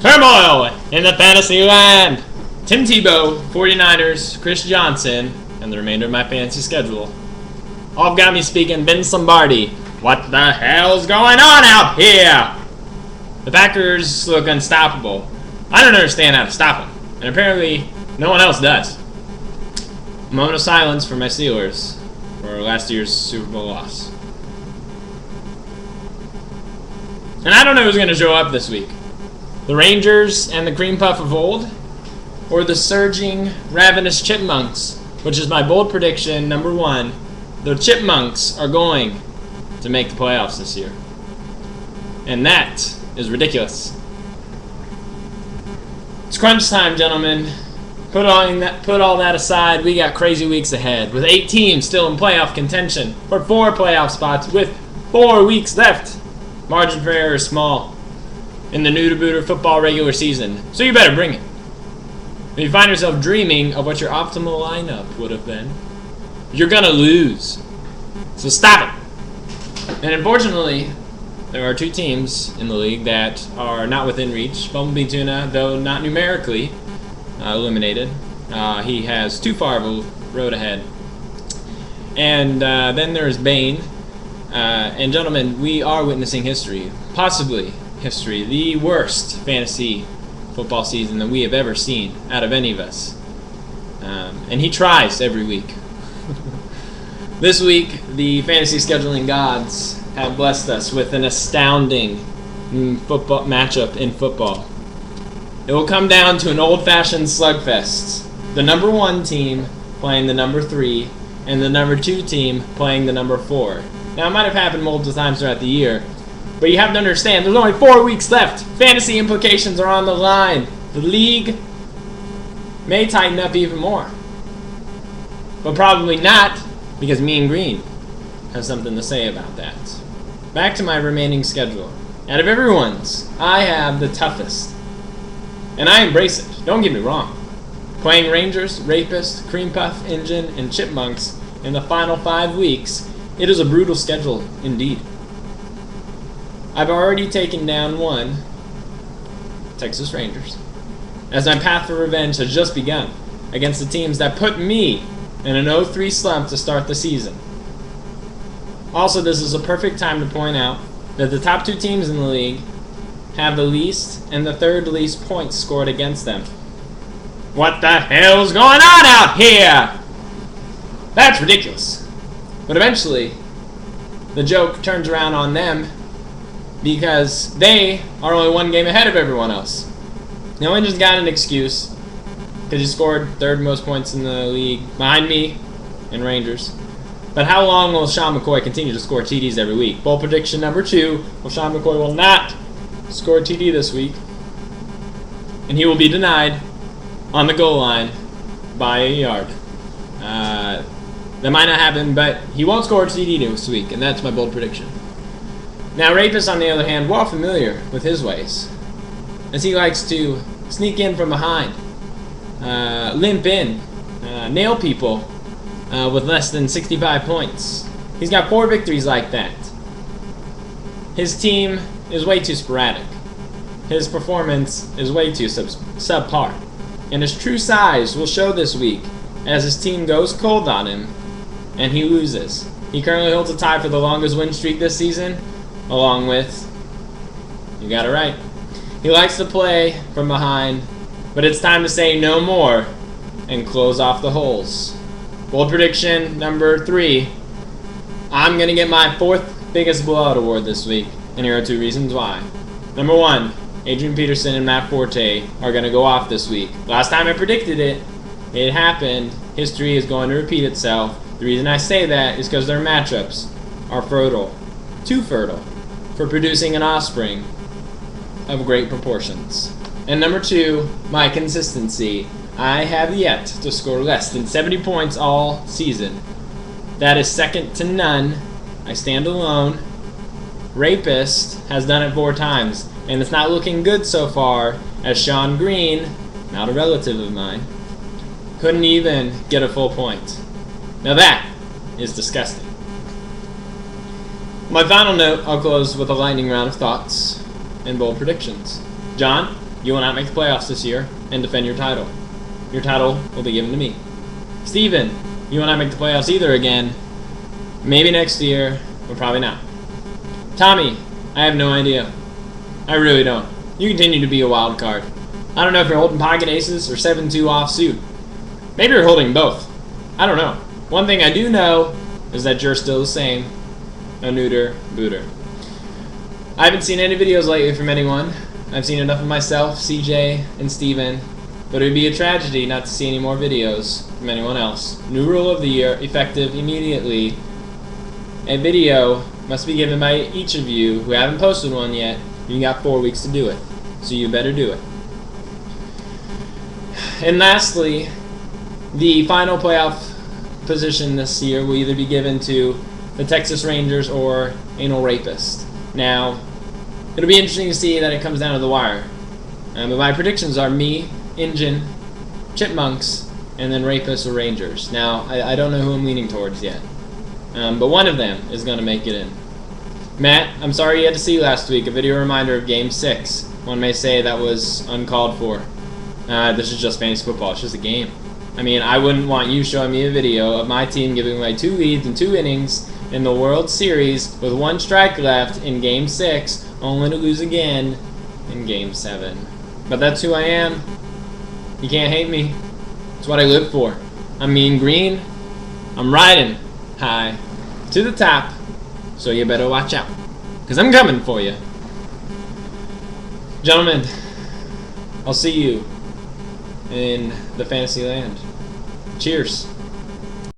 Turmoil in the fantasy land. Tim Tebow, 49ers, Chris Johnson, and the remainder of my fantasy schedule. All got me speaking Vince Lombardi. What the hell's going on out here? The Packers look unstoppable. I don't understand how to stop them, and apparently no one else does. A moment of silence for my Steelers for last year's Super Bowl loss. And I don't know who's going to show up this week. The Rangers and the cream puff of old, or the surging, ravenous chipmunks, which is my bold prediction, number one. The chipmunks are going to make the playoffs this year. And that is ridiculous. It's crunch time, gentlemen. Put all that aside, we got crazy weeks ahead, with 8 teams still in playoff contention for 4 playoff spots with 4 weeks left. Margin for error is small in the new-to-booter football regular season, so you better bring it. If you find yourself dreaming of what your optimal lineup would have been, you're going to lose. So stop it. And unfortunately, there are 2 teams in the league that are not within reach. Bumblebee Tuna, though not numerically eliminated, he has too far of a road ahead. And then there's Bane. And gentlemen, we are witnessing history. Possibly history. The worst fantasy football season that we have ever seen out of any of us. And he tries every week. This week, the fantasy scheduling gods have blessed us with an astounding football matchup in football. It will come down to an old-fashioned slugfest. The number 1 team playing the number 3, and the number 2 team playing the number 4. Now, it might have happened multiple times throughout the year, but you have to understand, there's only 4 weeks left. Fantasy implications are on the line. The league may tighten up even more. But probably not, because me and Greene have something to say about that. Back to my remaining schedule. Out of everyone's, I have the toughest. And I embrace it, don't get me wrong. Playing Rangers, Rapist, Cream Puff, Engine, and Chipmunks in the final 5 weeks, it is a brutal schedule indeed. I've already taken down 1, Texas Rangers, as my path for revenge has just begun against the teams that put me in an 0-3 slump to start the season. Also, this is a perfect time to point out that the top 2 teams in the league have the least and the 3rd least points scored against them. What the hell's going on out here? That's ridiculous. But eventually, the joke turns around on them because they are only 1 game ahead of everyone else. No one just got an excuse because he scored 3rd most points in the league behind me and Rangers. But how long will Sean McCoy continue to score TDs every week? Bold prediction number 2, Sean McCoy will not score a TD this week, and he will be denied on the goal line by a yard. That might not happen, but he won't score a TD this week, and that's my bold prediction. Now, Rapist, on the other hand, well familiar with his ways, as he likes to sneak in from behind, limp in, nail people with less than 65 points. He's got 4 victories like that. His team is way too sporadic. His performance is way too subpar. And his true size will show this week as his team goes cold on him and he loses. He currently holds a tie for the longest win streak this season, along with, you got it right, he likes to play from behind, but it's time to say no more and close off the holes. Bold prediction number 3, I'm going to get my 4th biggest blowout award this week, and here are 2 reasons why. Number 1, Adrian Peterson and Matt Forte are going to go off this week. Last time I predicted it, it happened. History is going to repeat itself. The reason I say that is because their matchups are fertile, too fertile, for producing an offspring of great proportions. And number 2, my consistency. I have yet to score less than 70 points all season. That is second to none. I stand alone. Rapist has done it 4 times, and it's not looking good so far, as Sean Greene, not a relative of mine, couldn't even get a full point. Now that is disgusting. My final note, I'll close with a lightning round of thoughts and bold predictions. John, You will not make the playoffs this year and defend your title. Your title will be given to me. Steven, you will not make the playoffs either again. Maybe next year, but probably not. Tommy, I have no idea. I really don't. You continue to be a wild card. I don't know if you're holding pocket aces or 7-2 offsuit. Maybe you're holding both. I don't know. One thing I do know is that you're still the same. A neuter booter. I haven't seen any videos lately from anyone. I've seen enough of myself, CJ, and Steven, but it would be a tragedy not to see any more videos from anyone else. New rule of the year, effective immediately. A video must be given by each of you who haven't posted one yet. You got 4 weeks to do it, so you better do it. And lastly, the final playoff position this year will either be given to the Texas Rangers or Anal Rapist. Now, it'll be interesting to see that it comes down to the wire. But my predictions are me, Injun, Chipmunks, and then Rapist or Rangers. Now, I don't know who I'm leaning towards yet. But one of them is going to make it in. Matt, I'm sorry you had to see last week a video reminder of Game 6. One may say that was uncalled for. This is just fantasy football. It's just a game. I mean, I wouldn't want you showing me a video of my team giving away 2 leads in 2 innings in the World Series with 1 strike left in Game 6, only to lose again in Game 7. But that's who I am. You can't hate me. It's what I live for. I'm Mean Green. I'm riding high to the top, so you better watch out, because I'm coming for you. Gentlemen, I'll see you in the fantasy land. Cheers.